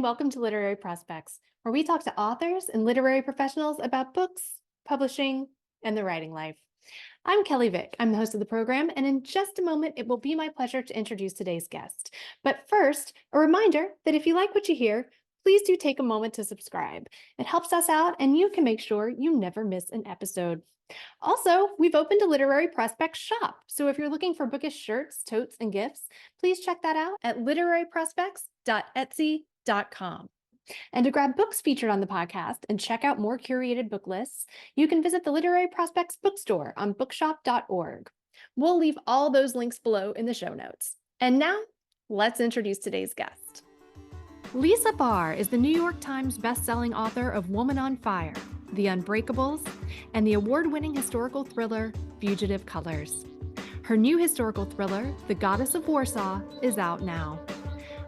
welcome to Literary Prospects, where we talk to authors and literary professionals about books, publishing, and the writing life. I'm Kelley Vick. I'm the host of the program, and in just a moment, it will be my pleasure to introduce today's guest. But first, a reminder that if you like what you hear, please do take a moment to subscribe. It helps us out, and you can make sure you never miss an episode. Also, we've opened a Literary Prospects shop, so if you're looking for bookish shirts, totes, and gifts, please check that out at literaryprospects.etsy.com. And to grab books featured on the podcast and check out more curated book lists, you can visit the Literary Prospects bookstore on bookshop.org. We'll leave all those links below in the show notes. And now, let's introduce today's guest. Lisa Barr is the New York Times bestselling author of Woman on Fire, The Unbreakables, and the award-winning historical thriller Fugitive Colors. Her new historical thriller, The Goddess of Warsaw, is out now.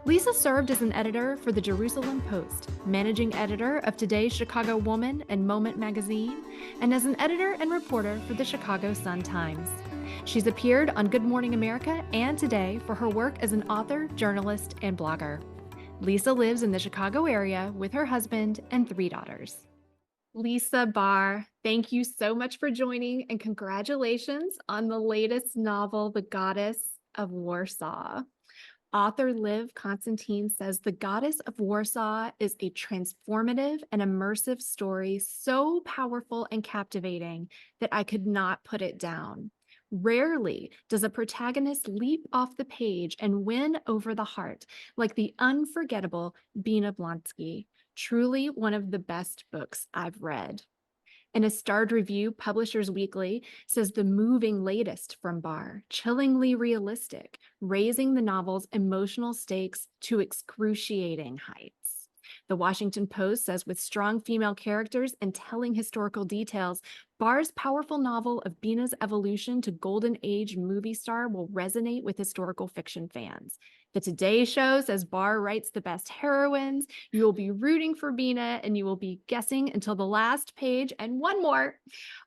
Lisa served as an editor for the Jerusalem Post, managing editor of today's Chicago Woman and Moment magazine, and as an editor and reporter for the Chicago Sun-Times. She's appeared on Good Morning America and Today for her work as an author, journalist, and blogger. Lisa lives in the Chicago area with her husband and 3 daughters. Lisa Barr, thank you so much for joining, and congratulations on the latest novel, The Goddess of Warsaw. Author Liv Constantine says The Goddess of Warsaw is a transformative and immersive story so powerful and captivating that I could not put it down. Rarely does a protagonist leap off the page and win over the heart like the unforgettable Bina Blonsky. Truly one of the best books I've read. In a starred review, Publishers Weekly says the moving latest from Barr, chillingly realistic, raising the novel's emotional stakes to excruciating heights. The Washington Post says with strong female characters and telling historical details, Barr's powerful novel of Bina's evolution to Golden Age movie star will resonate with historical fiction fans. The Today Show says Barr writes the best heroines. You will be rooting for Bina, and you will be guessing until the last page. And one more.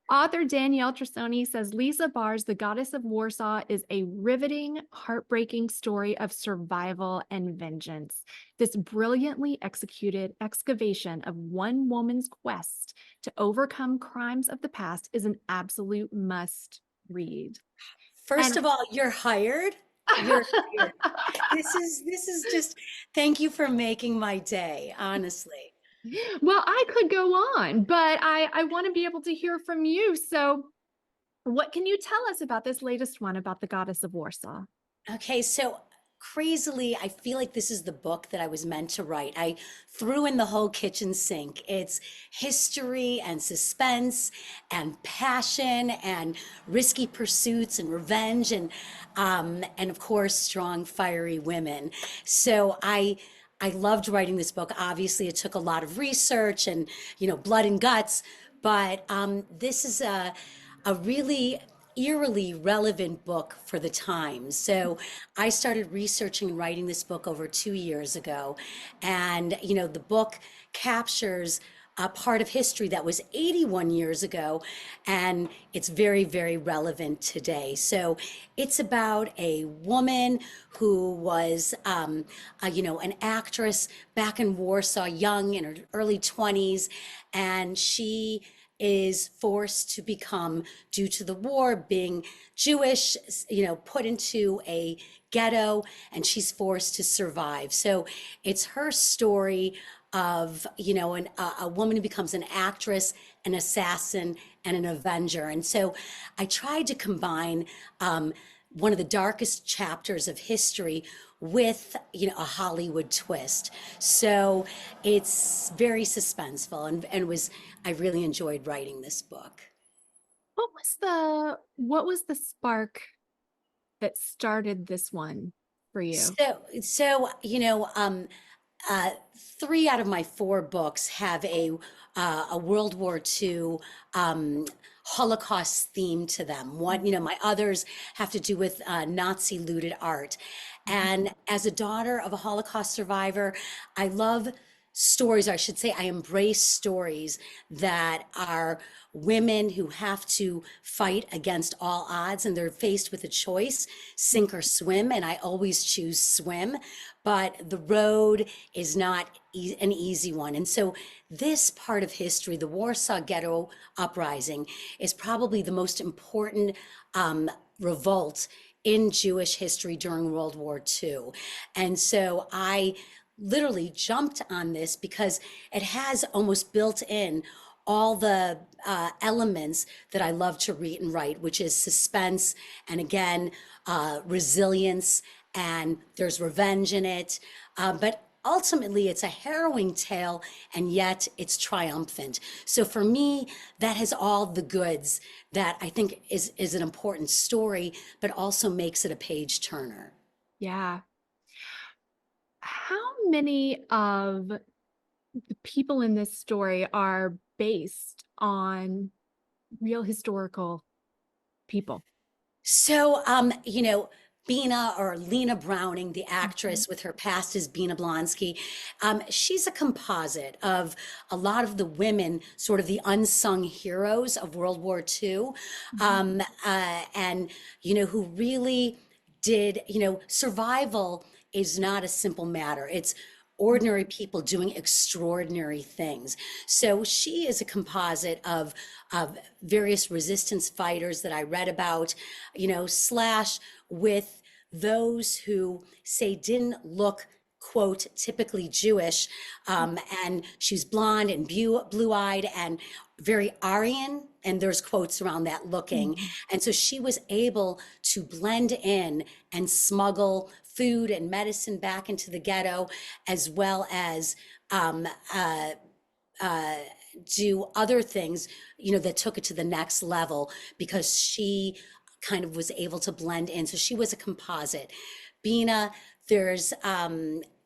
Author Danielle Trissoni says Lisa Barr's The Goddess of Warsaw is a riveting, heartbreaking story of survival and vengeance. This brilliantly executed excavation of one woman's quest to overcome crimes of the past is an absolute must read. First of all, you're hired. You're hired. This is just, thank you for making my day, honestly. Well, I could go on, but I want to be able to hear from you. So what can you tell us about this latest one about the Goddess of Warsaw? Okay, so crazily, I feel like this is the book that I was meant to write. I threw in the whole kitchen sink. It's history and suspense and passion and risky pursuits and revenge and of course strong, fiery women. So I loved writing this book. Obviously, it took a lot of research and blood and guts, but this is a really eerily relevant book for the time. So I started researching and writing this book over 2 years ago. And, the book captures a part of history that was 81 years ago, and it's very, very relevant today. So it's about a woman who was, an actress back in Warsaw, young in her early 20s, and she is forced to become, due to the war, being Jewish, put into a ghetto, and she's forced to survive. So it's her story of, a woman who becomes an actress, an assassin, and an avenger. And so I tried to combine one of the darkest chapters of history with a Hollywood twist. So it's very suspenseful, and I really enjoyed writing this book. What was the spark that started this one for you? So 3 out of my 4 books have a World War II Holocaust theme to them. My others have to do with Nazi looted art. And as a daughter of a Holocaust survivor, I love stories, or I should say, I embrace stories that are women who have to fight against all odds and they're faced with a choice, sink or swim. And I always choose swim, but the road is not an easy one. And so this part of history, the Warsaw Ghetto Uprising, is probably the most important revolt in Jewish history during World War II. And so I literally jumped on this because it has almost built in all the elements that I love to read and write, which is suspense and again, resilience, and there's revenge in it. But ultimately, it's a harrowing tale, and yet it's triumphant. So for me, that has all the goods that I think is an important story, but also makes it a page turner. Yeah. How many of the people in this story are based on real historical people? So, Bina or Lena Browning, the Mhm. actress with her past as Bina Blonsky, she's a composite of a lot of the women, sort of the unsung heroes of World War II, Mhm. and, who really did, survival is not a simple matter. It's ordinary people doing extraordinary things. So she is a composite of various resistance fighters that I read about, slash with those who say didn't look quote typically Jewish, and she was blonde and blue-eyed and very Aryan, and there's quotes around that looking. Mhm. And so she was able to blend in and smuggle food and medicine back into the ghetto, as well as um, uh, uh, do other things, that took it to the next level because she kind of was able to blend in. So she was a composite. Bina, there's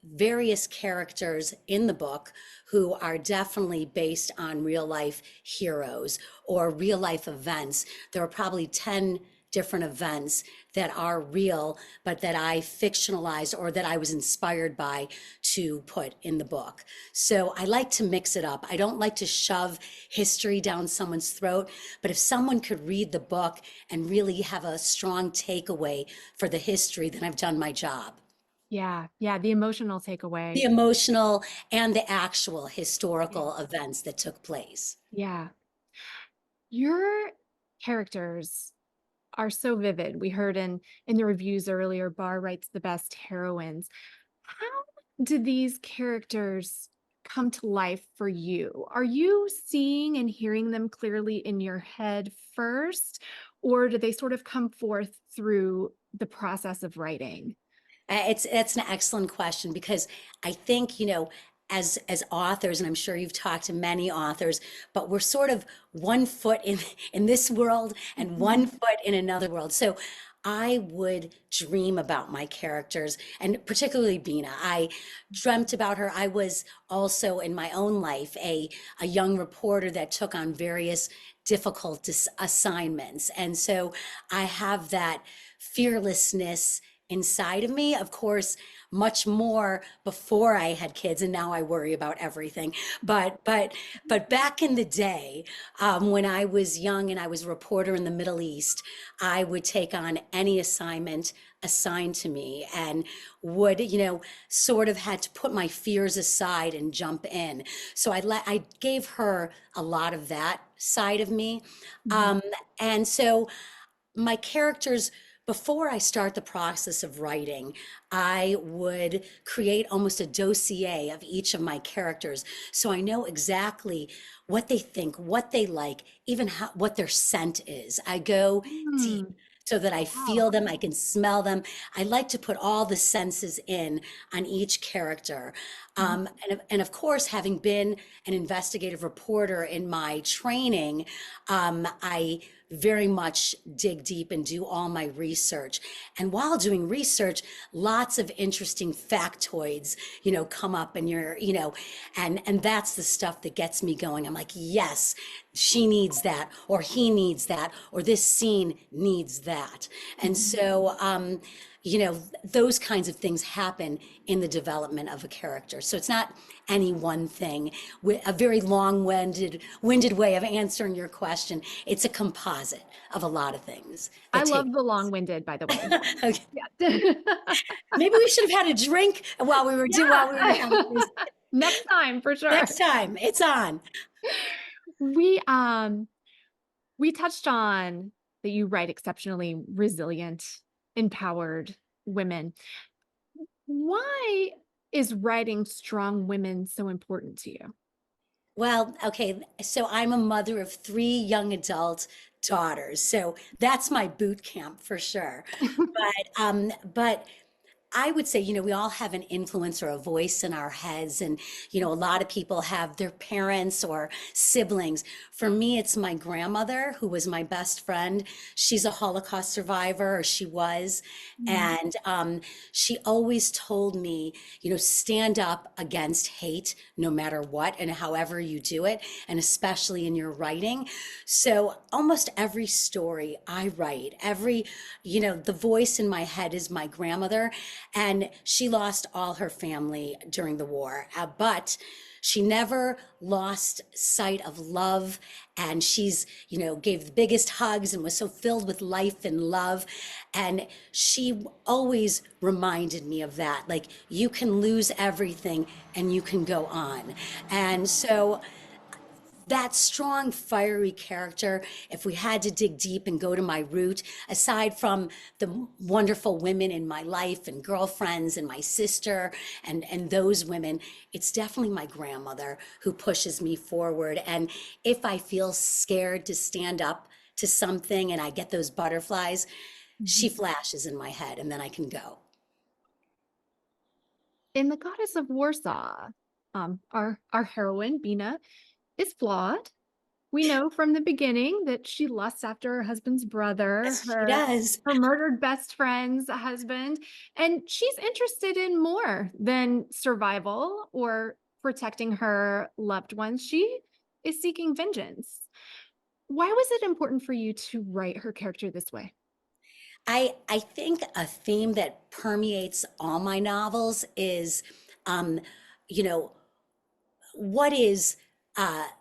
various characters in the book who are definitely based on real life heroes or real life events. There are probably 10 different events that are real, but that I fictionalized or that I was inspired by to put in the book. So I like to mix it up. I don't like to shove history down someone's throat, but if someone could read the book and really have a strong takeaway for the history, then I've done my job. Yeah, yeah, the emotional The takeaway. emotional and the actual Yeah. historical events that took place. Yeah. Your characters are so vivid. We heard in the reviews earlier, Barr writes the best heroines. How do these characters come to life for you? Are you seeing and hearing them clearly in your head first, or do they sort of come forth through the process of writing? It's an excellent question because I think, as authors, and I'm sure you've talked to many authors, but we're sort of one foot in this world and Mhm. one foot in another world. So I would dream about my characters, and particularly Bina. I dreamt about her. I was also in my own life a young reporter that took on various difficult assignments, and so I have that fearlessness inside of me. Of course, much more before I had kids, and now I worry about everything. But back in the day, when I was young and I was a reporter in the Middle East, I would take on any assignment assigned to me and would, sort of had to put my fears aside and jump in. So I gave her a lot of that side of me. Mhm. Um, and so my characters, before I start the process of writing, I would create almost a dossier of each of my characters. So I know exactly what they think, what they like, even what their scent is. I go deep Mm, so that I wow. feel them, I can smell them. I like to put all the senses in on each character. Mhm. And of course, having been an investigative reporter in my training, I very much dig deep and do all my research. And while doing research, lots of interesting factoids, come up and and that's the stuff that gets me going. I'm like, yes, she needs that, or he needs that, or this scene needs that. And Mhm. so, those kinds of things happen in the development of a character. So it's not any one thing. A very long-winded way of answering your question. It's a composite of a lot of things I that take love the long-winded, by the way. Okay. Yeah. Maybe we should have had a drink while we were Yeah. having this. Next time for sure. Next time, it's on. We we touched on that you write exceptionally resilient, empowered women. Why is writing strong women so important to you? Well, okay, so I'm a mother of three young adult daughters, so that's my boot camp for sure. But I would say, we all have an influence or a voice in our heads. And, a lot of people have their parents or siblings. For me, it's my grandmother, who was my best friend. She's a Holocaust survivor, or she was. Mm. And she always told me, stand up against hate no matter what and however you do it, and especially in your writing. So almost every story I write, the voice in my head is my grandmother. And she lost all her family during the war, but she never lost sight of love. And gave the biggest hugs and was so filled with life and love. And she always reminded me of that. Like, you can lose everything and you can go on. And so that strong, fiery character, if we had to dig deep and go to my root, aside from the wonderful women in my life and girlfriends and my sister and those women, it's definitely my grandmother who pushes me forward. And if I feel scared to stand up to something and I get those butterflies, she Mhm. flashes in my head and then I can go. In The Goddess of Warsaw, our heroine, Bina, is flawed. We know from the beginning that she lusts after her husband's brother, Yes, she her does. her murdered best friend's husband, and she's interested in more than survival or protecting her loved ones. She is seeking vengeance. Why was it important for you to write her character this way? I think a theme that permeates all my novels is, um, you know, what is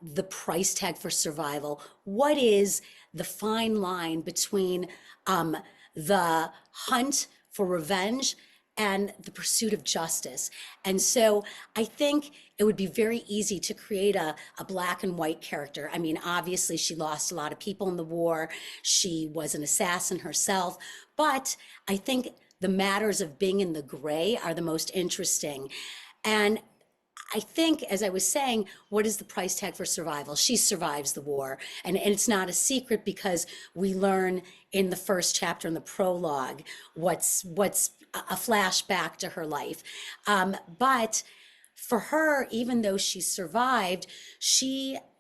the price tag for survival? What is the fine line between um, the hunt for revenge and the pursuit of justice? And so I think it would be very easy to create a black and white character. I mean, obviously, she lost a lot of people in the war. She was an assassin herself. But I think the matters of being in the gray are the most interesting. And I think, as I was saying, what is the price tag for survival? She survives the war. And it's not a secret because we learn in the first chapter in the prologue what's a flashback to her life. But for her, even though she survived,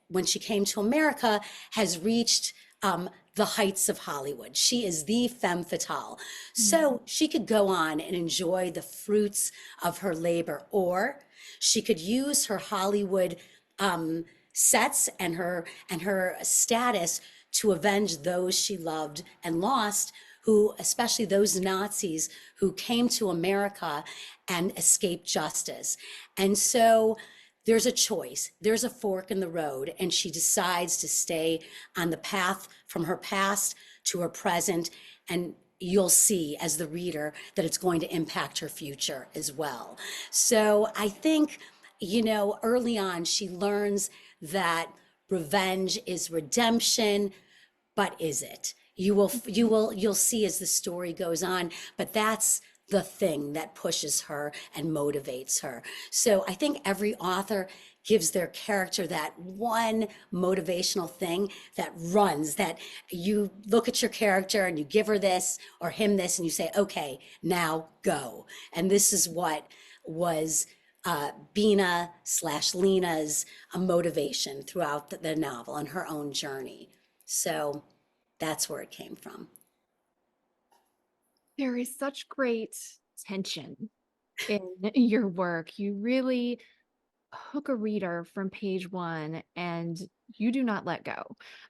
when she came to America, has reached the heights of Hollywood. She is the femme fatale. Mm. So she could go on and enjoy the fruits of her labor, or she could use her Hollywood sets and her status to avenge those she loved and lost, who, especially those Nazis who came to America and escaped justice. And so there's a choice, there's a fork in the road, and she decides to stay on the path from her past to her present. And you'll see as the reader that it's going to impact her future as well. So I think, early on, she learns that revenge is redemption, but is it? You'll see as the story goes on, but that's the thing that pushes her and motivates her. So I think every author gives their character that one motivational thing that runs, that you look at your character and you give her this or him this and you say, okay, now go. And this is what was Bina/Lena's motivation throughout the novel and her own journey. So that's where it came from. There is such great tension in your work. You really hook a reader from page one and you do not let go.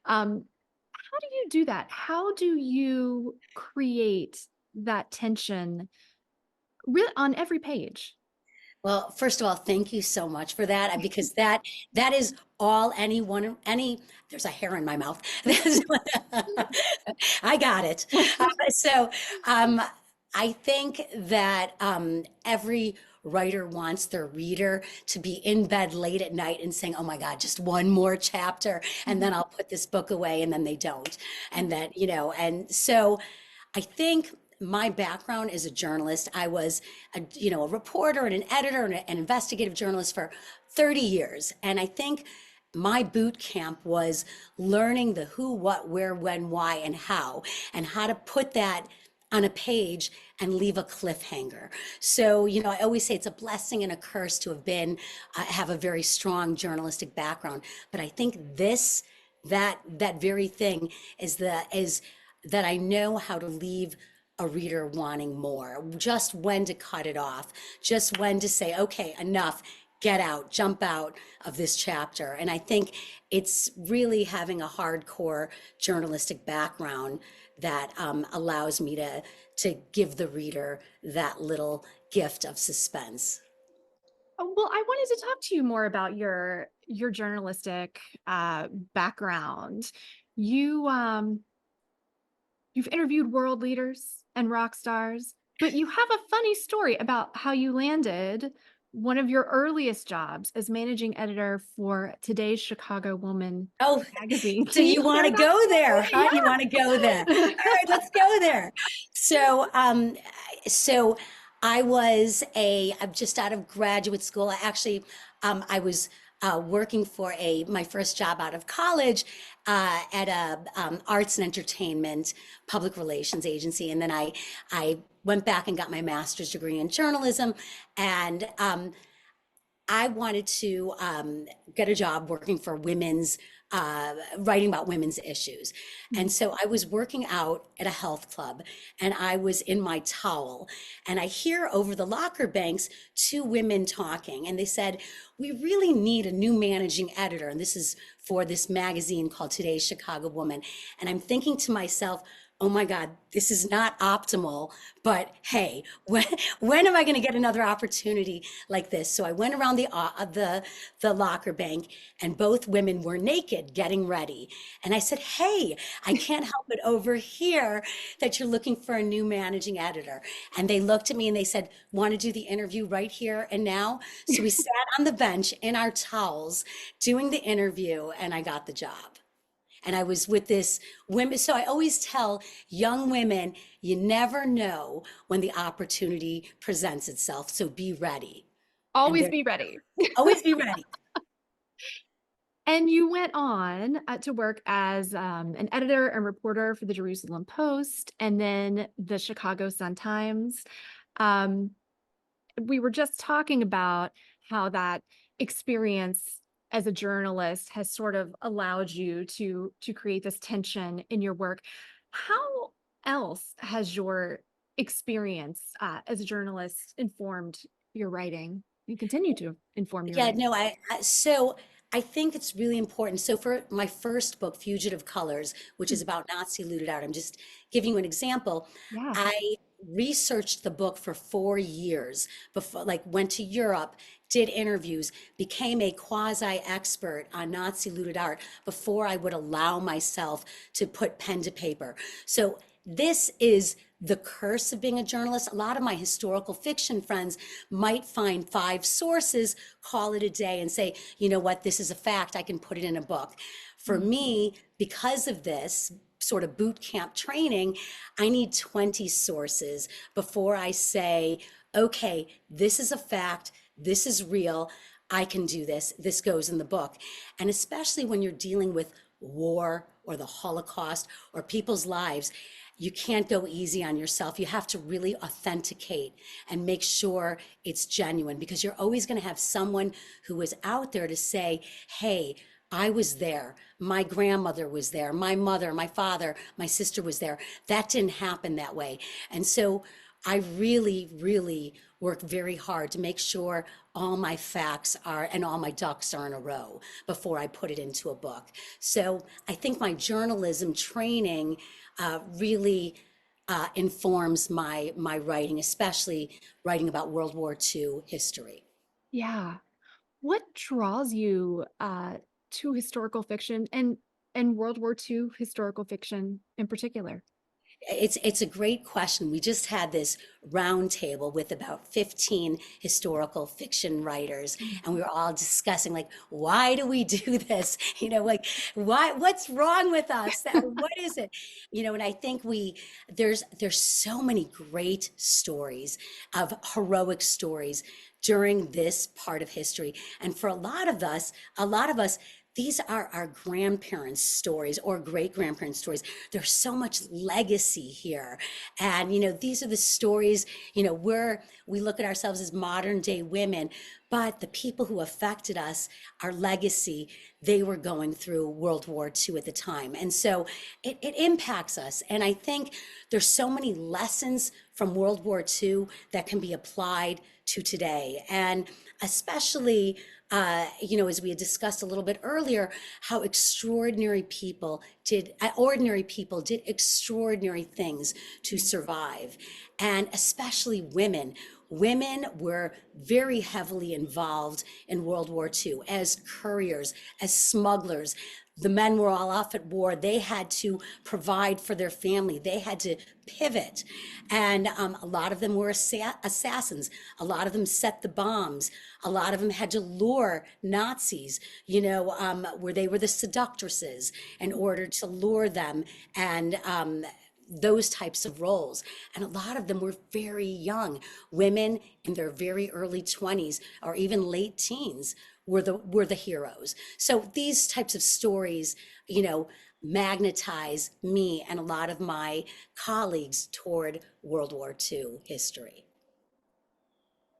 How do you do that? How do you create that tension really on every page? Well, first of all, thank you so much for that because that is all anyone any there's a hair in my mouth. That's I got it. So um, I think that every writer wants their reader to be in bed late at night and saying, "Oh my God, just one more chapter, and then I'll put this book away," and then they don't, and that and so. I think my background as a journalist, I was a reporter and an editor and an investigative journalist for 30 years. And I think my boot camp was learning the who, what, where, when, why, and how to put that on a page and leave a cliffhanger. So, I always say it's a blessing and a curse to have a very strong journalistic background. But I think that very thing is that I know how to leave a reader wanting more, just when to cut it off, just when to say, okay, enough, get out, jump out of this chapter. And I think it's really having a hardcore journalistic background that allows me to give the reader that little gift of suspense. Oh, well, I wanted to talk to you more about your journalistic background. You you've interviewed world leaders and rock stars, but you have a funny story about how you landed one of your earliest jobs as managing editor for today's Chicago Woman Oh, magazine. so Can you you want share to that go there, story? huh? You want to go there. All right, let's go there. So, so I'm just out of graduate school. I was working for my first job out of college at a arts and entertainment public relations agency, and then I went back and got my master's degree in journalism, and I wanted to get a job working for writing about women's issues. And Mhm. so I was working out at a health club and I was in my towel. And I hear over the locker banks two women talking. And they said, "We really need a new managing editor." And this is for this magazine called Today's Chicago Woman. And I'm thinking to myself, oh my God, this is not optimal, but hey, when am I going to get another opportunity like this? So I went around the locker bank, and both women were naked, getting ready. And I said, "Hey, I can't help but overhear that you're looking for a new managing editor." And they looked at me and they said, "Want to do the interview right here and now?" So we sat on the bench in our towels doing the interview, and I got the job. And I was with this women. So I always tell young women, you never know when the opportunity presents itself. So be ready. And Always there, be ready. always be ready. And you went on to work as an editor and reporter for the Jerusalem Post and then the Chicago Sun-Times. Um, we were just talking about how that experience as a journalist has sort of allowed you to create this tension in your work. How else has your experience as a journalist informed your writing and continue to inform your Yeah, writing? no, so I think it's really important. So for my first book, Fugitive Colors, which is Hmm. about Nazi looted art, I'm just giving you an example. Yeah. I researched the book for 4 years before, like went to Europe, did interviews, became a quasi expert on Nazi looted art before I would allow myself to put pen to paper. So this is the curse of being a journalist. A lot of my historical fiction friends might find five sources, call it a day, and say, you know what, this is a fact, I can put it in a book. For Mm. me, because of this sort of boot camp training, I need 20 sources before I say, okay, this is a fact, this is real, I can do this, this goes in the book. And especially when you're dealing with war or the Holocaust or people's lives, you can't go easy on yourself. You have to really authenticate and make sure it's genuine because you're always going to have someone who is out there to say, hey, I was there. My grandmother was there. My mother, my father, my sister was there. That didn't happen that way. And so I really, really work very hard to make sure all my facts are and all my ducks are in a row before I put it into a book. So I think my journalism training really informs my writing, especially writing about World War II history. Yeah. What draws you to historical fiction and World War II historical fiction in particular? It's a great question. We just had this roundtable with about 15 historical fiction writers, and we were all discussing like, why do we do this? Like what's wrong with us? What is it? And I think there's so many great stories of heroic stories during this part of history. And for a lot of us, these are our grandparents' stories or great grandparents' stories. There's so much legacy here. And, these are the stories, we look at ourselves as modern day women, but the people who affected us, our legacy, they were going through World War II at the time. And so it impacts us. And I think there's so many lessons from World War II that can be applied to today. And especially, as we had discussed a little bit earlier, how ordinary people did extraordinary things to survive. And especially women. Women were very heavily involved in World War II as couriers, as smugglers. The men were all off at war. They had to provide for their family. They had to pivot. And a lot of them were assassins. A lot of them set the bombs. A lot of them had to lure Nazis, where they were the seductresses in order to lure them. And those types of roles. And a lot of them were very young. Women in their very early 20s or even late teens were the heroes. So these types of stories, magnetize me and a lot of my colleagues toward World War II history.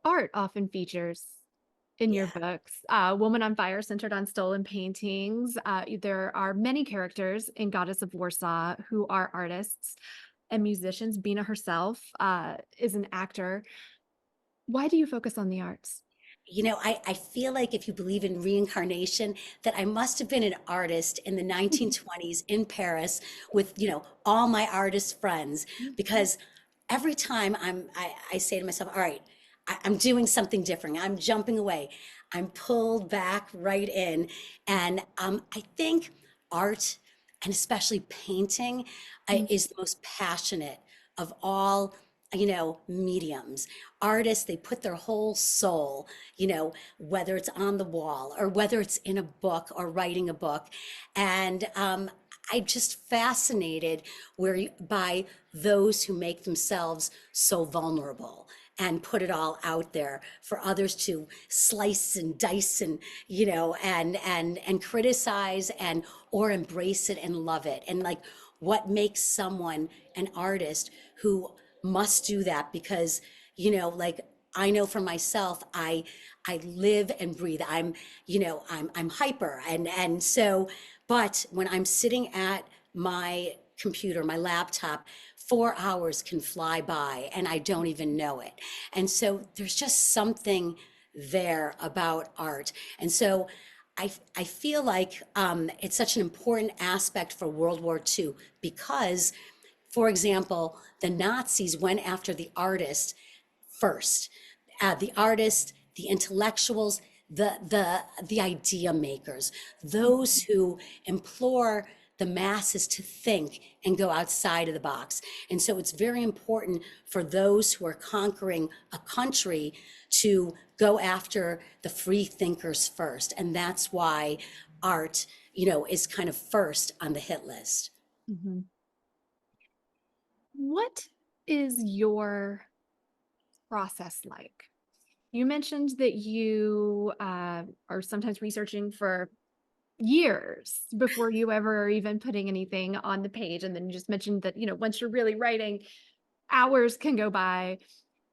Art often features in your Yeah. books. Woman on Fire, centered on stolen paintings. There are many characters in Goddess of Warsaw who are artists and musicians. Bina herself is an actor. Why do you focus on the arts? I feel like if you believe in reincarnation, that I must have been an artist in the 1920s in Paris with, all my artist friends, because every time I say to myself, all right, I'm doing something different. I'm jumping away. I'm pulled back right in. And I think art, and especially painting, is the most passionate of all, mediums. Artists, they put their whole soul, whether it's on the wall or whether it's in a book or writing a book. And I'm just fascinated by those who make themselves so vulnerable and put it all out there for others to slice and dice and and criticize and or embrace it and love it. And like, what makes someone an artist who must do that? Because like, I know for myself, I live and breathe. I'm hyper, and so, but when I'm sitting at my computer, my laptop, 4 hours can fly by and I don't even know it. And so there's just something there about art. And so I feel like it's such an important aspect for World War II because, for example, the Nazis went after the artist first. The artists, the intellectuals, the idea makers, those who implore the masses to think and go outside of the box. And so it's very important for those who are conquering a country to go after the free thinkers first. And that's why art, is kind of first on the hit list. Mhm. What is your process like? You mentioned that you are sometimes researching for years before you ever are even putting anything on the page. And then you just mentioned that, once you're really writing, hours can go by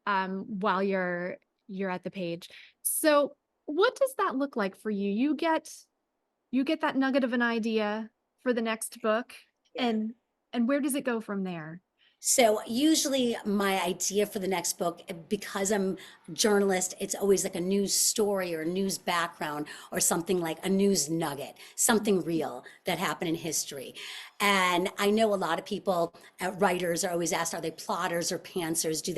while you're at the page. So what does that look like for you? You get that nugget of an idea for the next book, Yeah. and where does it go from there? So usually my idea for the next book, because I'm a journalist, it's always like a news story or a news background or something like a news nugget, something real that happened in history. And I know a lot of people, writers are always asked, are they plotters or pantsers? Do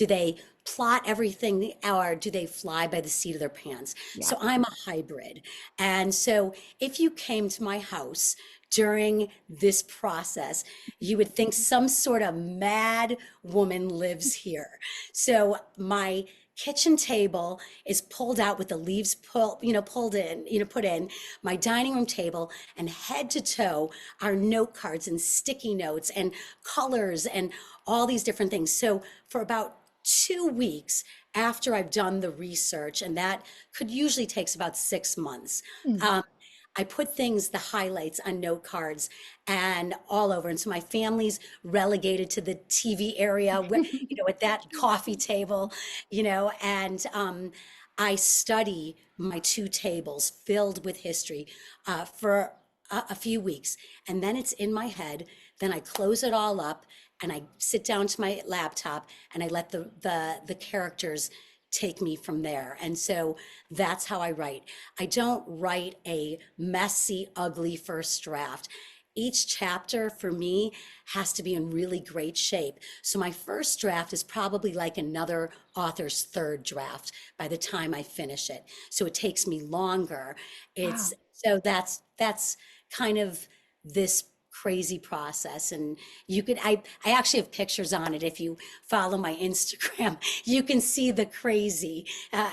they plot everything or do they fly by the seat of their pants? Yeah. So I'm a hybrid. And so if you came to my house during this process, you would think some sort of mad woman lives here. So my kitchen table is pulled out with the leaves pulled in, put in. My dining room table, and head to toe are note cards and sticky notes and colors and all these different things. So for about 2 weeks after I've done the research, and that could usually takes about 6 months, Mm. um, I put things, the highlights on note cards and all over. And so my family's relegated to the TV area, at that coffee table, and I study my two tables filled with history for a few weeks. And then it's in my head. Then I close it all up and I sit down to my laptop and I let the characters take me from there. And so that's how I write. I don't write a messy, ugly first draft. Each chapter for me has to be in really great shape. So my first draft is probably like another author's third draft by the time I finish it. So it takes me longer. It's Wow. so that's kind of this crazy process. And I actually have pictures on it. If you follow my Instagram, you can see the crazy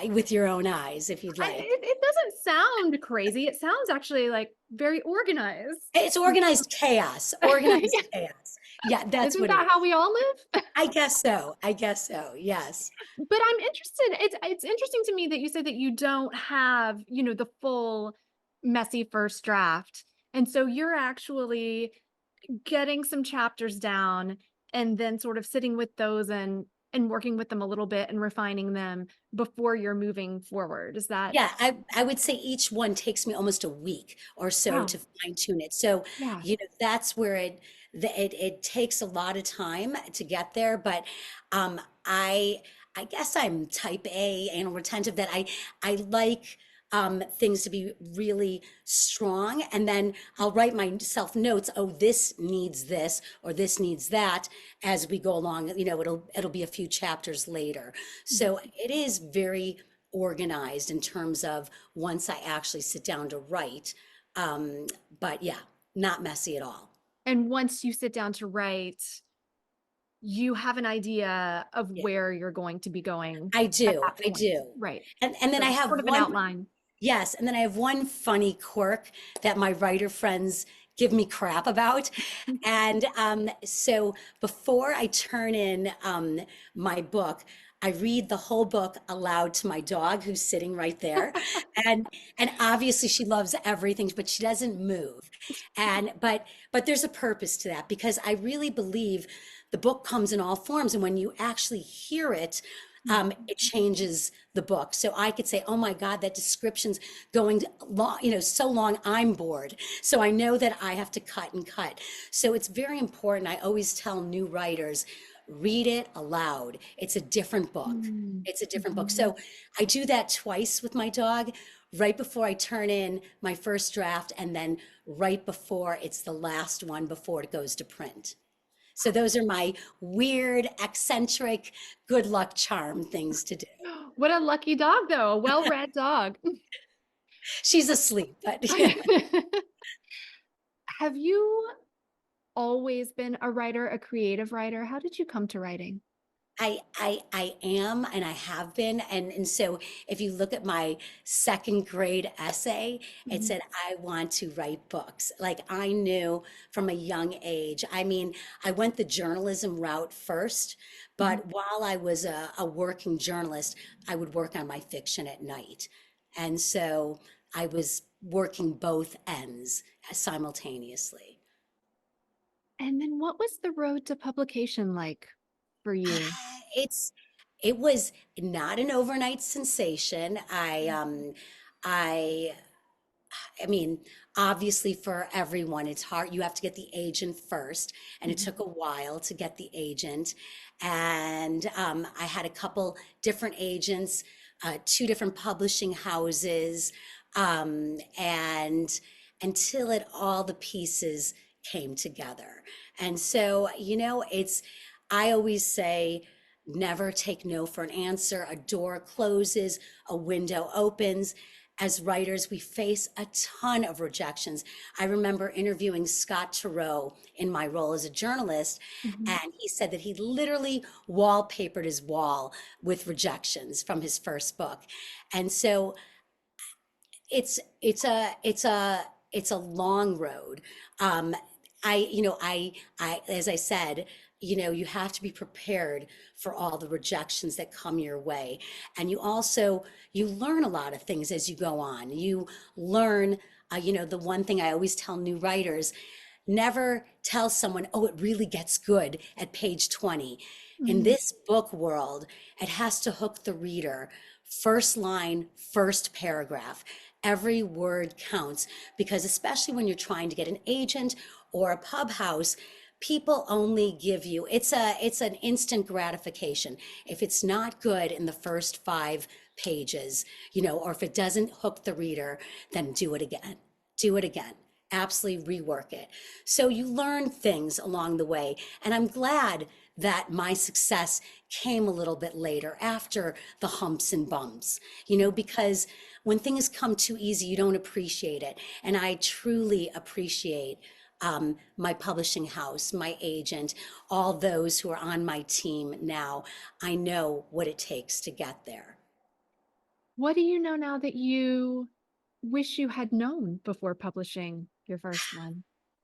with your own eyes if you'd like. It doesn't sound crazy. It sounds actually like very organized. It's organized chaos, organized Yeah. chaos. Yeah, that's Isn't what it that how is. we all live? I guess so. I guess so. Yes. But I'm interested. It's interesting to me that you said that you don't have, the full messy first draft. And so you're actually getting some chapters down and then sort of sitting with those and working with them a little bit and refining them before you're moving forward. Is that Yeah, I would say each one takes me almost a week or so wow. to fine tune it. So, Yeah. that's where it takes a lot of time to get there. But um, I I guess I'm type A, anal retentive, that I like things to be really strong, and then I'll write myself notes. Oh, this needs this or this needs that as we go along. It'll be a few chapters later. So it is very organized in terms of once I actually sit down to write. Um, but yeah, not messy at all. And once you sit down to write, you have an idea of Yeah, where you're going to be going I at do. that I point. do. Right. And then So I have sort of an one, outline. yes, and then I have one funny quirk that my writer friends give me crap about. And so before I turn in my book, I read the whole book aloud to my dog who's sitting right there. And obviously she loves everything, but she doesn't move. But there's a purpose to that because I really believe the book comes in all forms. And when you actually hear it, it changes the book. So I could say, oh my God, that description's going long, so long, I'm bored. So I know that I have to cut and cut. So it's very important. I always tell new writers, read it aloud. It's a different book. Mm. It's a different book. Mhm. So I do that twice with my dog, right before I turn in my first draft, and then right before it's the last one before it goes to print. So those are my weird, eccentric, good luck charm things to do. What a lucky dog, though, a well-read dog. She's asleep, but yeah. Have you always been a writer, a creative writer? How did you come to writing? I am and I have been. And so if you look at my second grade essay, it Mhm. said, I want to write books. Like I knew from a young age. I mean, I went the journalism route first, Mhm. but while I was a working journalist, I would work on my fiction at night. And so I was working both ends simultaneously. And then what was the road to publication like for you? It's it was not an overnight sensation. I I mean, obviously for everyone, it's hard. You have to get the agent first, and it Mhm. took a while to get the agent. And I had a couple different agents, two different publishing houses, and until it all the pieces came together. And so, I always say, never take no for an answer. A door closes, a window opens. As writers, we face a ton of rejections. I remember interviewing Scott Turow in my role as a journalist, Mhm. and he said that he literally wallpapered his wall with rejections from his first book. And so it's a long road. Um, I as I said, you have to be prepared for all the rejections that come your way, and you learn a lot of things as you go on. You learn, the one thing I always tell new writers: never tell someone, oh, it really gets good at page 20. In Mhm. this book world, it has to hook the reader. First line, first paragraph. Every word counts, because especially when you're trying to get an agent or a pub house, people only give you, it's an instant gratification. If it's not good in the first 5 pages, or if it doesn't hook the reader, then do it again. Do it again. Absolutely rework it. So you learn things along the way. And I'm glad that my success came a little bit later, after the humps and bumps, because when things come too easy, you don't appreciate it. And I truly appreciate my publishing house, my agent, all those who are on my team now. I know what it takes to get there. What do you know now that you wish you had known before publishing your first one?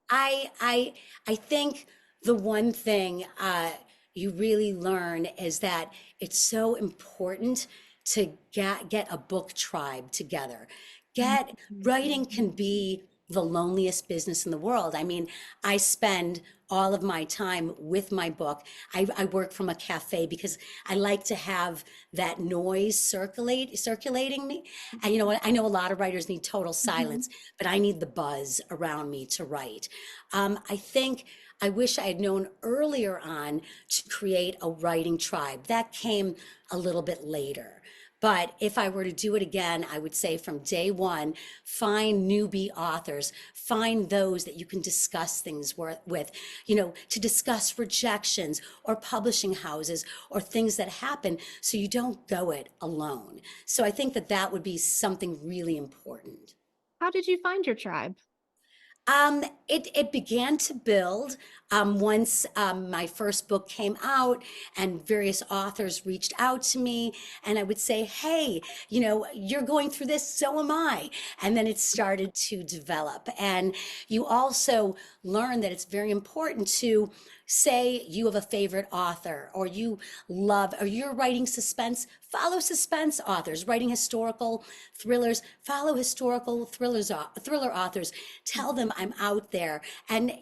I I I think the one thing you really learn is that it's so important to get a book tribe together. Get Writing Mhm. can be the loneliest business in the world. I mean, I spend all of my time with my book. I work from a cafe because I like to have that noise circulating me. And you know what? I know a lot of writers need total Mhm. silence, but I need the buzz around me to write. I think I wish I had known earlier on to create a writing tribe. That came a little bit later. But if I were to do it again, I would say from day one, find newbie authors, find those that you can discuss things with, to discuss rejections or publishing houses or things that happen, so you don't go it alone. So I think that that would be something really important. How did you find your tribe? It began to build once my first book came out, and various authors reached out to me, and I would say, "Hey, you're going through this, so am I." And then it started to develop. And you also learn that it's very important to say you have a favorite author, or you're writing suspense. Follow suspense authors. Writing historical thrillers, follow historical thriller authors. Tell them I'm out there, and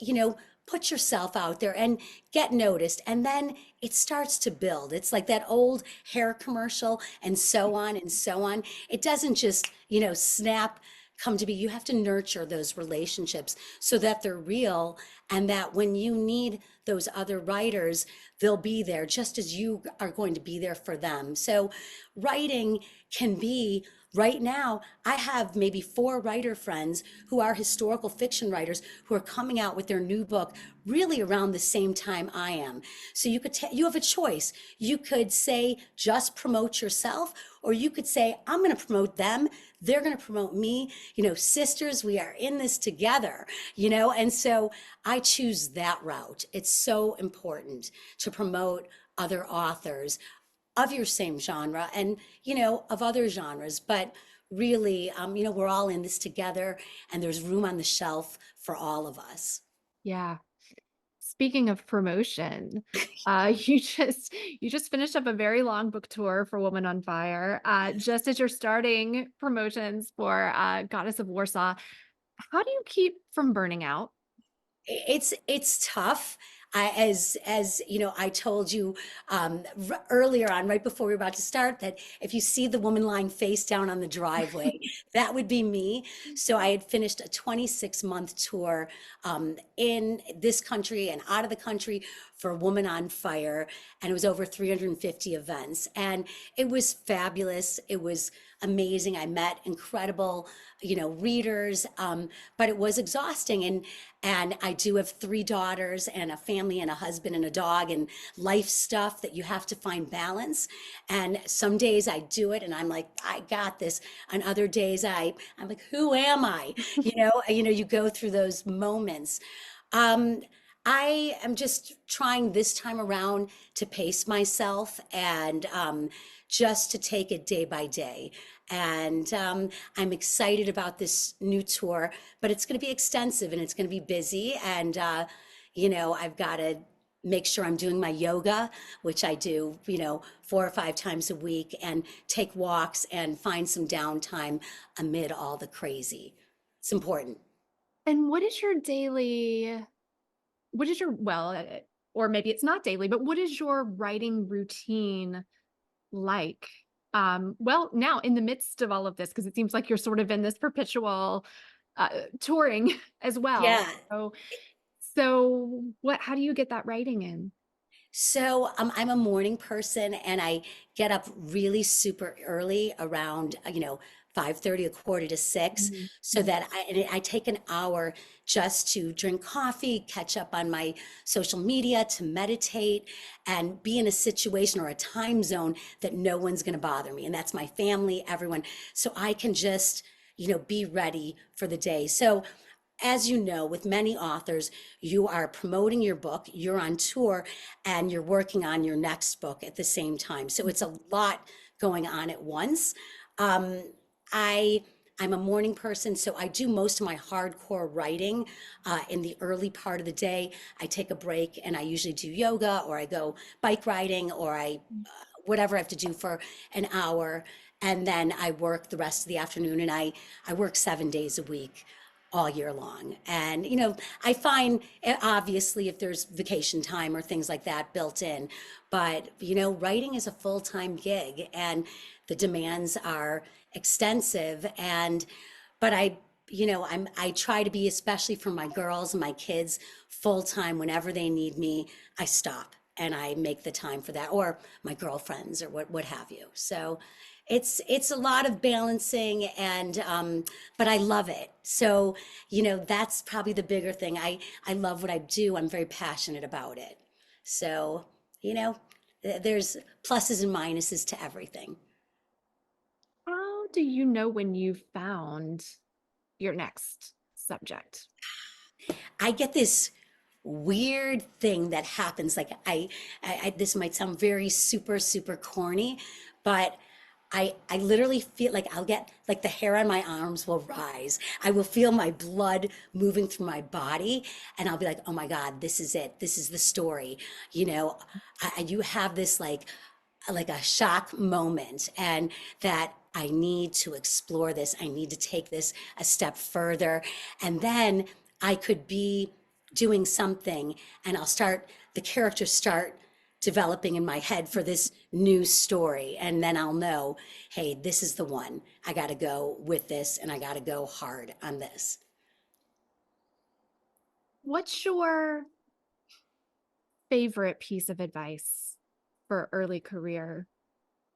put yourself out there and get noticed. And then it starts to build. It's like that old hair commercial, and so on and so on. It doesn't just snap come to be. You have to nurture those relationships so that they're real, and that when you need those other writers, they'll be there just as you are going to be there for them. So writing can be, right now, I have maybe 4 writer friends who are historical fiction writers, who are coming out with their new book really around the same time I am. So you have a choice. You could say just promote yourself, or you could say I'm going to promote them. They're going to promote me. Sisters, we are in this together. And so I choose that route. It's so important to promote other authors of your same genre, and of other genres, but really, we're all in this together, and there's room on the shelf for all of us. Yeah. Speaking of promotion, you just finished up a very long book tour for Woman on Fire. Just as you're starting promotions for Goddess of Warsaw, how do you keep from burning out? It's tough. as you know, I told you earlier on, right before we were about to start, that if you see the woman lying face down on the driveway, that would be me. So I had finished a 26-month tour in this country and out of the country for Woman on Fire, and it was over 350 events, and it was fabulous. It was amazing. I met incredible, readers, but it was exhausting. And I do have three daughters and a family and a husband and a dog and life stuff that you have to find balance. And some days I do it and I'm like, I got this. On other days I'm like, who am I? You go through those moments. Um, I am just trying this time around to pace myself and just to take it day by day. And I'm excited about this new tour, but it's going to be extensive and it's going to be busy. And, I've got to make sure I'm doing my yoga, which I do, 4 or 5 times a week, and take walks and find some downtime amid all the crazy. It's important. And what is your, well, or maybe it's not daily, but what is your writing routine like? Well, now in the midst of all of this, because it seems like you're sort of in this perpetual touring as well. Yeah. So how do you get that writing in? So I'm a morning person and I get up really super early around, 5:30, a quarter to six, Mhm, so mhm. that I take an hour just to drink coffee, catch up on my social media, to meditate and be in a situation or a time zone that no one's going to bother me. And that's my family, everyone. So I can just, be ready for the day. So as you know, with many authors, you are promoting your book, you're on tour, and you're working on your next book at the same time. So it's a lot going on at once. Um, I I'm a morning person, so I do most of my hardcore writing in the early part of the day. I take a break and I usually do yoga or I go bike riding or I whatever I have to do for an hour. And then I work the rest of the afternoon and I work 7 days a week all year long. And, I find obviously if there's vacation time or things like that built in, but, writing is a full-time gig and the demands are extensive. But I try to be, especially for my girls and my kids, full time whenever they need me. I stop and I make the time for that, or my girlfriends, or what have you. So it's a lot of balancing, and but I love it. So that's probably the bigger thing. I love what I do. I'm very passionate about it. So you know, there's pluses and minuses to everything. How do you know when you found your next subject? I get this weird thing that happens. Like this might sound very super, super corny, but I literally feel like I'll get like the hair on my arms will rise. I will feel my blood moving through my body, and I'll be like, oh my God, this is it. This is the story. You know, you have this like a shock moment, and that I need to explore this. I need to take this a step further. And then I could be doing something and the characters start developing in my head for this new story. And then I'll know, hey, this is the one. I got to go with this and I got to go hard on this. What's your favorite piece of advice for early career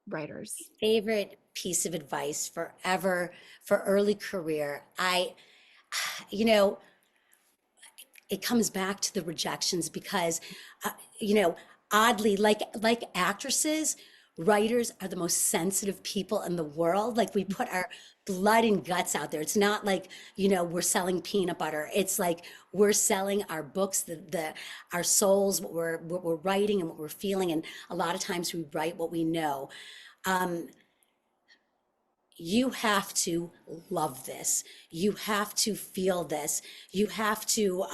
writers? Favorite piece of advice forever for early career. You know, it comes back to the rejections because uh, you know oddly, like actresses, writers are the most sensitive people in the world. Like, we put our blood and guts out there. It's not like, we're selling peanut butter. It's like we're selling our books, the our souls, what we're writing and what we're feeling. And a lot of times we write what we know. um, you have to love this. You have to feel this. You have to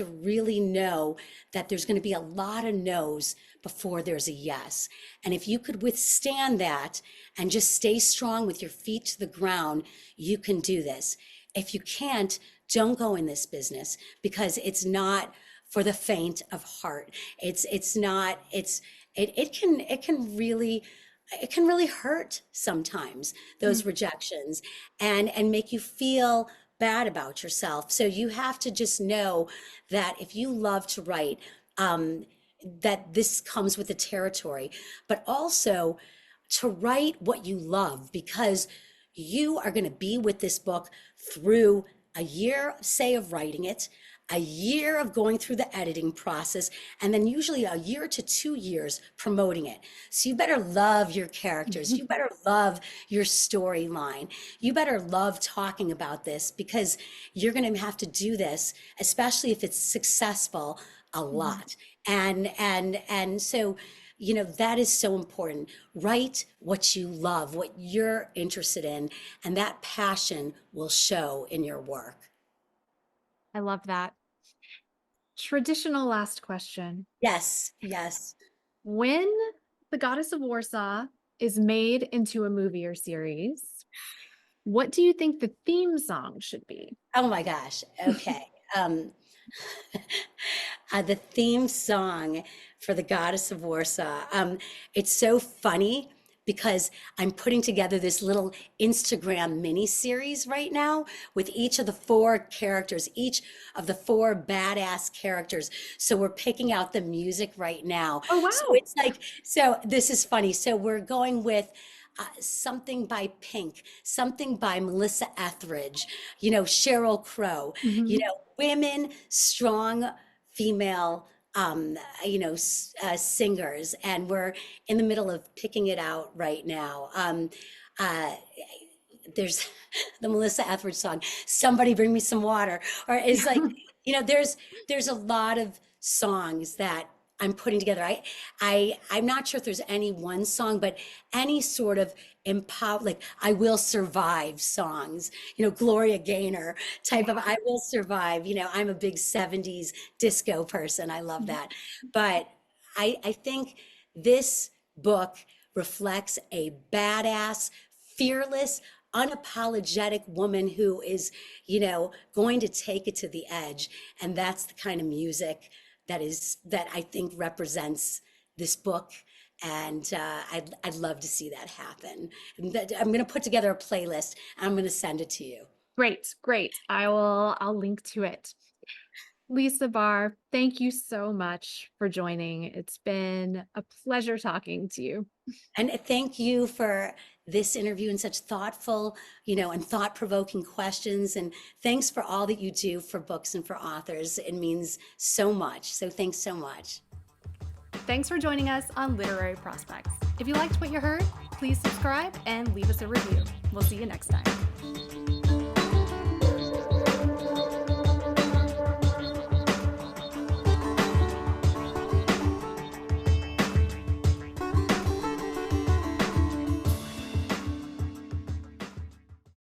really know that there's going to be a lot of no's before there's a yes. And if you could withstand that and just stay strong with your feet to the ground, you can do this. If you can't, don't go in this business, because it's not for the faint of heart. It's not, it can really hurt sometimes, Mm. those rejections, and make you feel bad about yourself. So you have to just know that if you love to write, um, that this comes with the territory, but also to write what you love, because you are going to be with this book through a year, say, of writing it, a year of going through the editing process, and then usually a year to 2 years promoting it. So you better love your characters. You better love your storyline. You better love talking about this, because you're going to have to do this, especially if it's successful, a Mhm. lot. And so, that is so important. Write what you love, what you're interested in, and that passion will show in your work. I love that. Traditional last question. Yes, yes. When The Goddess of Warsaw is made into a movie or series, what do you think the theme song should be? Oh my gosh. Okay. Um, the theme song for the Goddess of Warsaw. It's so funny because I'm putting together this little Instagram mini series right now with each of the four characters, each of the four badass characters. So we're picking out the music right now. Oh, So wow. it's like, so this is funny. So we're going with something by Pink, something by Melissa Etheridge, Sheryl Crow, Mhm. women, strong female, singers, and we're in the middle of picking it out right now. Uh, there's the Melissa Etheridge song, "Somebody Bring Me Some Water," or is like, there's a lot of songs that I'm putting together. I'm not sure if there's any one song, but any sort of empower, like "I Will Survive" songs, Gloria Gaynor type of "I Will Survive." I'm a big '70s disco person. I love Mhm. that. But I think this book reflects a badass, fearless, unapologetic woman who is, going to take it to the edge. And that's the kind of music that I think represents this book. And I'd love to see that happen. I'm going to put together a playlist. I'm going to send it to you. Great, great. I'll link to it. Lisa Barr, thank you so much for joining. It's been a pleasure talking to you. And thank you for this interview and such thoughtful, and thought-provoking questions. And thanks for all that you do for books and for authors. It means so much. So thanks so much. Thanks for joining us on Literary Prospects. If you liked what you heard, please subscribe and leave us a review. We'll see you next time.